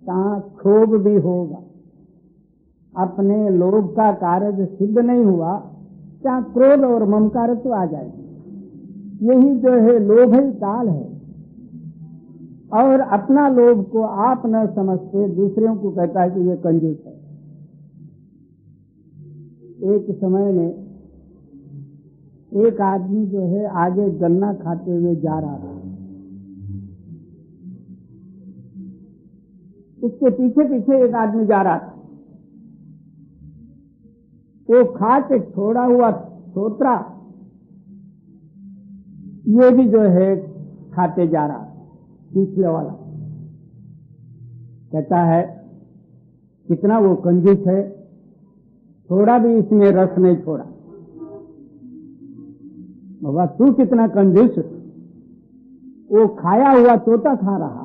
तहां क्षोभ भी होगा। अपने लोभ का कार्य सिद्ध नहीं हुआ, क्या क्रोध और ममकार तो आ जाएगी। यही जो है लोभ ही काल है, और अपना लोभ को आप न समझते दूसरों को कहता है कि ये कंजूस है। एक समय में एक आदमी जो है आगे गन्ना खाते हुए जा रहा था, उसके पीछे पीछे एक आदमी जा रहा था। वो खा के छोड़ा हुआ सोत्रा ये भी जो है खाते जा रहा, पिछले वाला कहता है कितना वो कंजूस है, थोड़ा भी इसमें रस नहीं छोड़ा। बाबा तू कितना कंजूस, वो खाया हुआ तोता खा रहा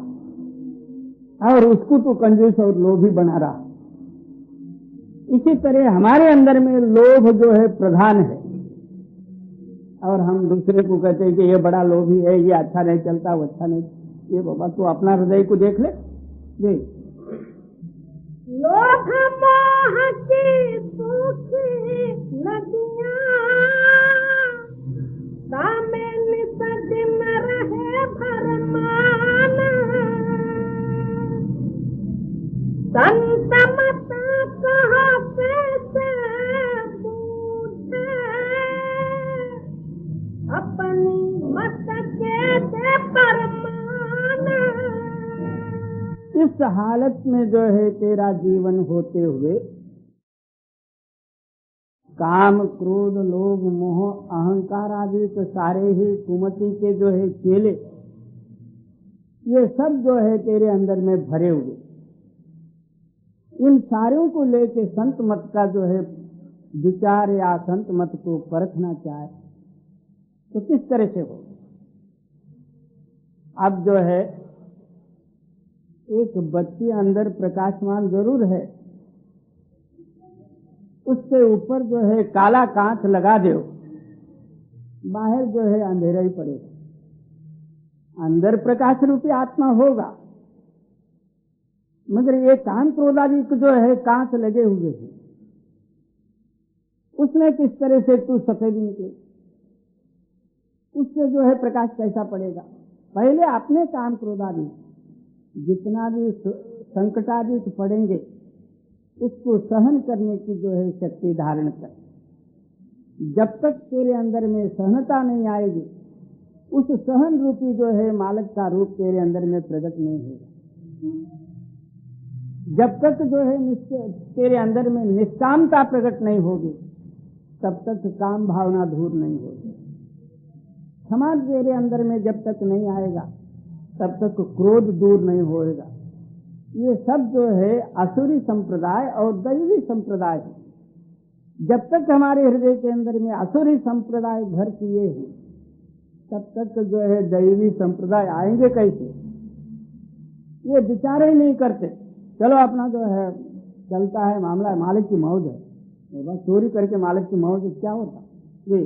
और उसको तो कंजूस और लोभी बना रहा। इसी तरह हमारे अंदर में लोभ जो है प्रधान है, और हम दूसरे को कहते हैं कि ये बड़ा लोभी है, ये अच्छा नहीं चलता, वो अच्छा नहीं। ये बाबा तू अपना हृदय को देख ले। जी लोभ मोह की सूखी नदियां, कामे नित दिन रहे फरमान। संत मत कहते से उस हालत में जो है तेरा जीवन होते हुए काम, क्रोध, लोभ, मोह, अहंकार आदि तो सारे ही कुमति के जो है चेले, ये सब जो है तेरे अंदर में भरे हुए, इन सारों को लेके संत मत का जो है विचार या संत मत को परखना चाहे तो किस तरह से हो। अब जो है एक बत्ती अंदर प्रकाशमान जरूर है, उसके ऊपर जो है काला कांच लगा दो, बाहर जो है अंधेरा ही पड़ेगा। अंदर प्रकाश रूपी आत्मा होगा, मगर ये काम क्रोधादि जो है कांच लगे हुए हैं, उसमें किस तरह से तू सफेद निकले, उससे जो है प्रकाश कैसा पड़ेगा। पहले अपने काम क्रोधादि जितना भी संकटादि पड़ेंगे उसको सहन करने की जो है शक्ति धारण कर। जब तक तेरे अंदर में सहनता नहीं आएगी, उस सहन रूपी जो है मालक का रूप तेरे अंदर में प्रकट नहीं होगा। जब तक जो है तेरे अंदर में निष्कामता प्रकट नहीं होगी, तब तक काम भावना दूर नहीं होगी। क्षमा तेरे अंदर में जब तक नहीं आएगा, तब तक क्रोध दूर नहीं होएगा। ये सब जो है असुरी संप्रदाय और दैवी संप्रदाय है। जब तक हमारे हृदय के अंदर में असुरी संप्रदाय घर किए हैं, तब तक जो है दैवी संप्रदाय आएंगे कैसे, ये विचार ही नहीं करते। चलो अपना जो है चलता है मामला, मालिक की मौज है, बस चोरी करके मालिक की मौज क्या होता। ये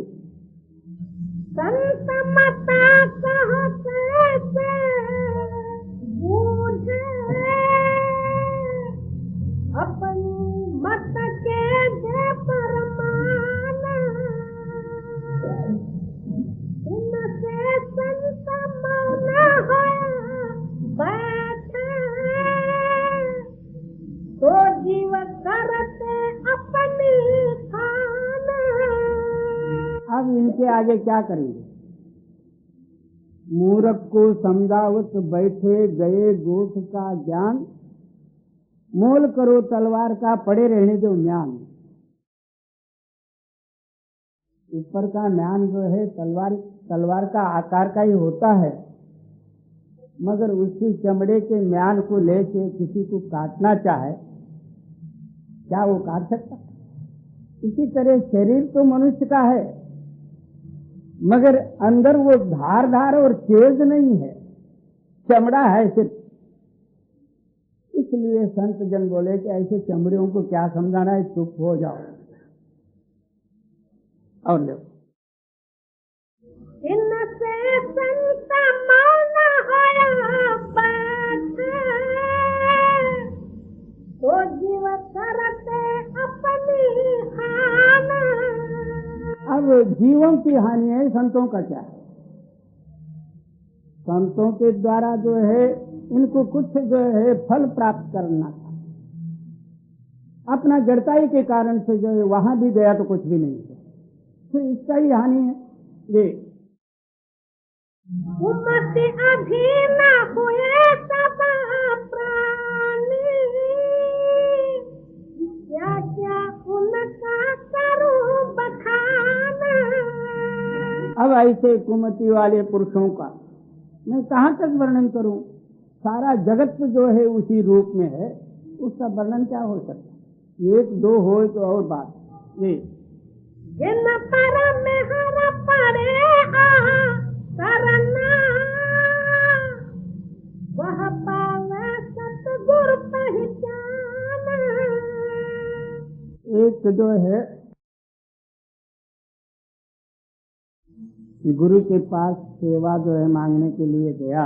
संत मता कहते बूझे अपनी मत के दे परमान, इनसे संत मौन है बैठे तो जीव करते अपनी खान। अब इनके आगे क्या करेंगे। मूर्ख को समझावत बैठे गए गोठ का ज्ञान, मोल करो तलवार का पड़े रहने दो म्यान। ऊपर का म्यान जो है तलवार का आकार का ही होता है, मगर उसी चमड़े के म्यान को लेके किसी को काटना चाहे, क्या वो काट सकता। इसी तरह शरीर तो मनुष्य का है, मगर अंदर वो धार और तेज नहीं है, चमड़ा है सिर्फ। इसलिए संत जन बोले कि ऐसे चमड़ियों को क्या समझाना है, चुप हो जाओ और लो। इनसे संत मौन है बैठे तो जीव करते अपनी हान। अब जीवों की हानि है, संतों का क्या है। संतों के द्वारा जो है इनको कुछ जो है फल प्राप्त करना था, अपना जड़ताई के कारण से जो है वहां भी गया तो कुछ भी नहीं है, तो इसका ही हानि है। ये उमति अधीन हुए सब प्राणी, क्या क्या उनका करूं बखान। अब ऐसे कुमति वाले पुरुषों का मैं कहां तक वर्णन करूं। सारा जगत जो है उसी रूप में है, उसका वर्णन क्या हो सकता। एक दो हो तो और बात। ये जिन पर मेहर पड़े करना, वह पावे सतगुरु पहचान। एक जो है गुरु के पास सेवा जो है मांगने के लिए गया,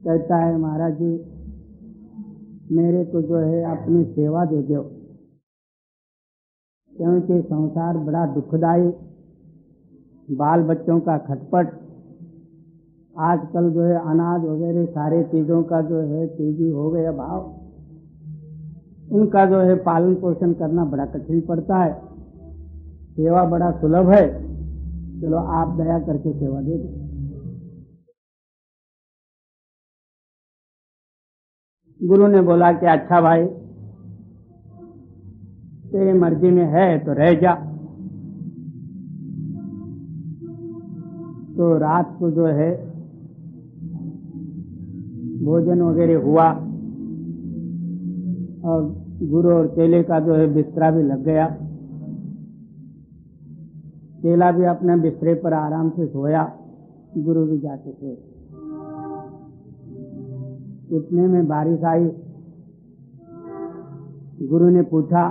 कहता है महाराज जी मेरे को जो है अपनी सेवा दे दो, क्योंकि संसार बड़ा दुखदाई, बाल बच्चों का खटपट, आजकल जो है अनाज वगैरह सारे चीजों का जो है तेजी हो गया भाव, उनका जो है पालन पोषण करना बड़ा कठिन पड़ता है। सेवा बड़ा सुलभ है, चलो आप दया करके सेवा दे दो। गुरु ने बोला कि अच्छा भाई, तेरी मर्जी में है तो रह जा। तो रात को जो है भोजन वगैरह हुआ और गुरु और चेले का जो है बिस्तरा भी लग गया। चेला भी अपने बिस्तरे पर आराम से सोया, गुरु भी जाके सोए। इतने में बारिश आई। गुरु ने पूछा,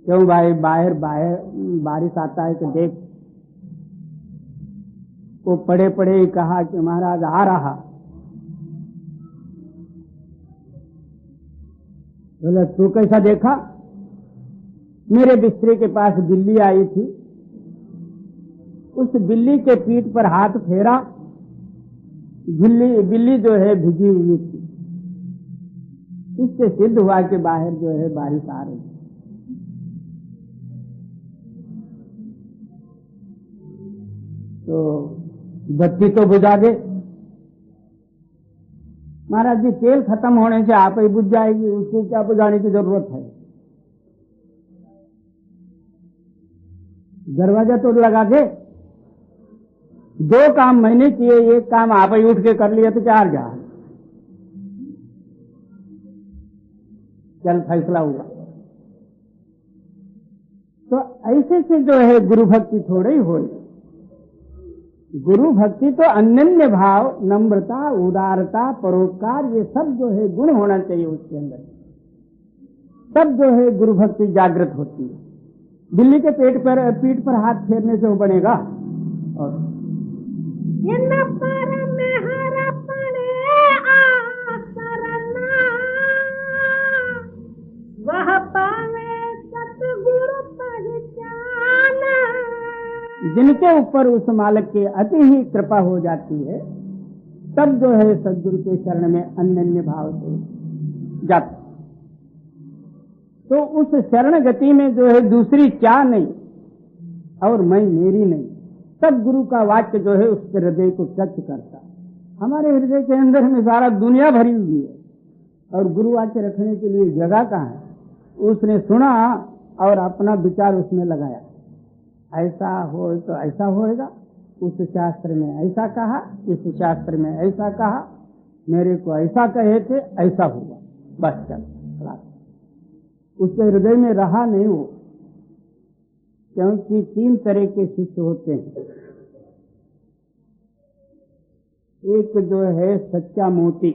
क्यों भाई, बाहर बारिश आता है तो देख। वो पड़े पड़े ही कहा कि महाराज आ रहा। बोले तू कैसा देखा? मेरे बिस्तरे के पास बिल्ली आई थी, उस बिल्ली के पीठ पर हाथ फेरा, बिल्ली जो है भिगी हुई थी। इससे सिद्ध हुआ कि बाहर जो है बारिश आ रही। तो बत्ती तो बुझा दे। महाराज जी, तेल खत्म होने से आप ही बुझ जाएगी, उसको क्या बुझाने की जरूरत है? दरवाजा तो लगा दे। 2 काम मैंने किए, एक काम आप ही उठ के कर लिया तो 4 जा। चल फैसला हुआ। तो ऐसे से जो है गुरु भक्ति थोड़ी होई। गुरु भक्ति तो अनन्य भाव, नम्रता, उदारता, परोपकार, ये सब जो है गुण होना चाहिए उसके अंदर, तब जो है गुरु भक्ति जागृत होती है। बिल्ली के पीठ पर हाथ फेरने से वो बनेगा। और वह पावे सतगुरु पहचाना। जिनके ऊपर उस मालिक की अति ही कृपा हो जाती है, तब जो है सदगुरु के शरण में अनन्य भाव से जाता। तो उस शरण गति में जो है दूसरी क्या नहीं और मैं मेरी नहीं, तब गुरु का वाक्य जो है उसके हृदय को टच करता। हमारे हृदय के अंदर में सारा दुनिया भरी हुई है और गुरु वाक्य रखने के लिए जगह कहाँ है? उसने सुना और अपना विचार उसमें लगाया। ऐसा हो तो ऐसा होएगा, उस शास्त्र में ऐसा कहा, इस शास्त्र में ऐसा कहा, मेरे को ऐसा कहे थे, ऐसा हुआ, बस चल खलास। उसके हृदय में रहा नहीं वो, क्योंकि 3 तरह के शिष्य होते हैं। एक जो है सच्चा मोती।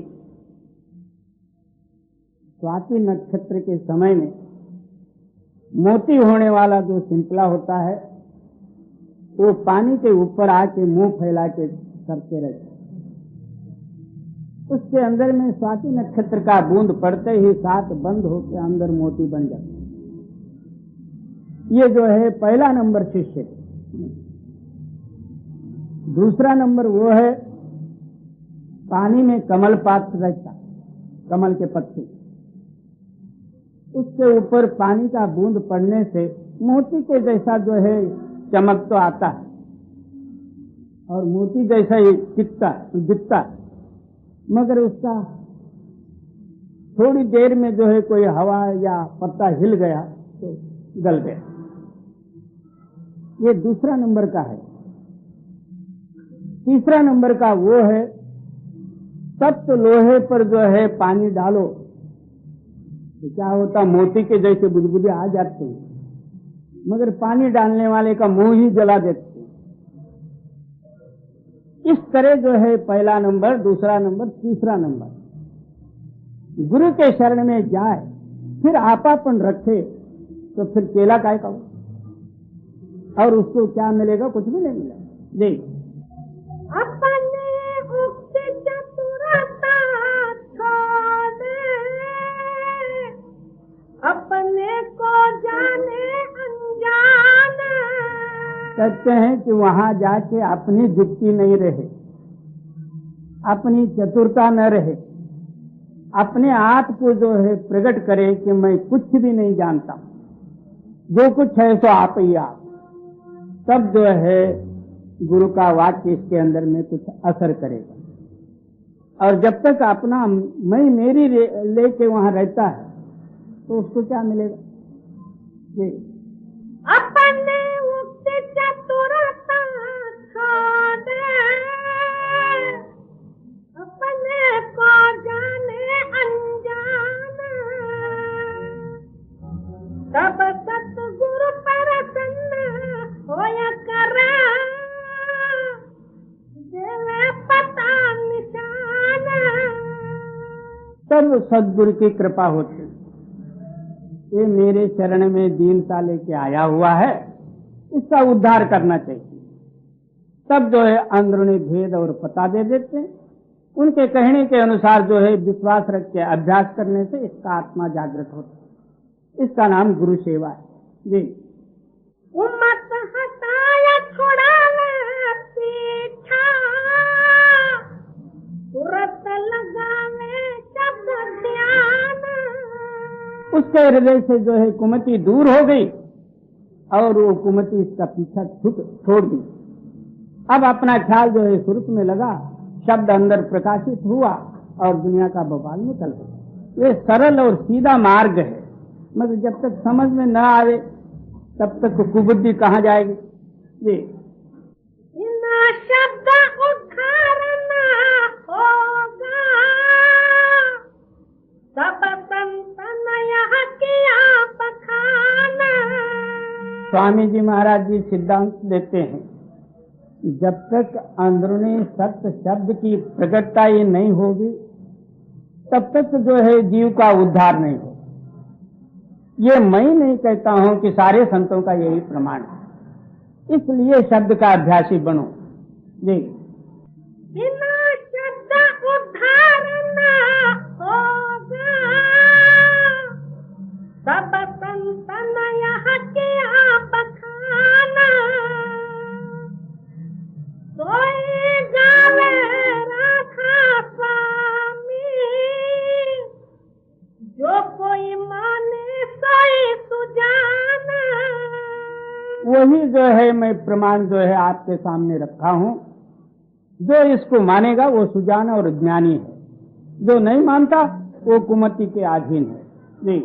स्वाति नक्षत्र के समय में मोती होने वाला जो सिंपला होता है, वो पानी के ऊपर आके मुंह फैला के करते रहते। उसके अंदर में स्वाति नक्षत्र का बूंद पड़ते ही 7 बंद होकर अंदर मोती बन जाते। ये जो है पहला नंबर शिष्य। दूसरा नंबर वो है पानी में कमल पात रहता, कमल के पत्ते, उसके ऊपर पानी का बूंद पड़ने से मोती के जैसा जो है चमक तो आता है और मोती जैसा ही दिखता, मगर उसका थोड़ी देर में जो है कोई हवा या पत्ता हिल गया तो गल गया। ये दूसरा नंबर का है। तीसरा नंबर का वो है तप्त लोहे पर जो है पानी डालो तो क्या होता, मोती के जैसे बुदबुदे आ जाते हैं, मगर पानी डालने वाले का मुंह ही जला देते हैं। इस तरह जो है पहला नंबर, दूसरा नंबर, तीसरा नंबर। गुरु के शरण में जाए फिर आपापन रखे तो फिर चेला काय का, और उसको क्या मिलेगा? कुछ भी नहीं मिलेगा। जी, अपने उक्त चतुरता छोड़े, अपने को जाने अनजान। कहते हैं कि वहां जाके अपनी जुक्ति नहीं रहे, अपनी चतुरता न रहे, अपने आप को जो है प्रकट करे कि मैं कुछ भी नहीं जानता, जो कुछ है सो आप ही आप, तब जो है गुरु का वाक्य इसके अंदर में कुछ असर करेगा। और जब तक अपना मैं मेरी लेके वहां रहता है तो उसको क्या मिलेगा? जी, अपने उक्त चतुरता छोड़े, अपने को जाने अनजान, तब सतगुरु प्रसन्न होया करे, देवे पता निशान। तब सदगुरु की कृपा होती। ये मेरे चरण में दीनता लेके आया हुआ है, इसका उद्धार करना चाहिए। तब जो है अंदरूनी भेद और पता दे देते हैं। उनके कहने के अनुसार जो है विश्वास रख के अभ्यास करने से इसका आत्मा जागृत होता है। इसका नाम गुरु सेवा है। जी, उम्मत हटाया छुड़ावे पीछा, तुरंत लगावे शब्द ध्यान। उसके हृदय से जो है कुमति दूर हो गई और वो कुमति इसका पीछा छोड़ दी। अब अपना ख्याल जो है स्वरूप में लगा, शब्द अंदर प्रकाशित हुआ और दुनिया का बवाल निकल गया। ये सरल और सीधा मार्ग है, मगर जब तक समझ में न आवे तब तक कुबुद्धि कहाँ जाएगी? जी, इना शब्द उद्धारना होगा, सब संतन यह किया बखाना। स्वामी जी महाराज जी सिद्धांत देते हैं, जब तक अंदरूनी सत्य शब्द की प्रकटता ये नहीं होगी तब तक जो है जीव का उद्धार नहीं होगा। ये मैं नहीं कहता हूं कि सारे संतों का यही प्रमाण है। इसलिए शब्द का अभ्यासी बनो। जी, बिना शब्द उद्धार न होगा, सब संतन यह किया बखाना। सोई गावे राधा स्वामी, जो कोई माने सोई सुजाना। वही जो है मैं प्रमाण जो है आपके सामने रखा हूं। जो इसको मानेगा वो सुजान और ज्ञानी है, जो नहीं मानता वो कुमति के अधीन है। जी।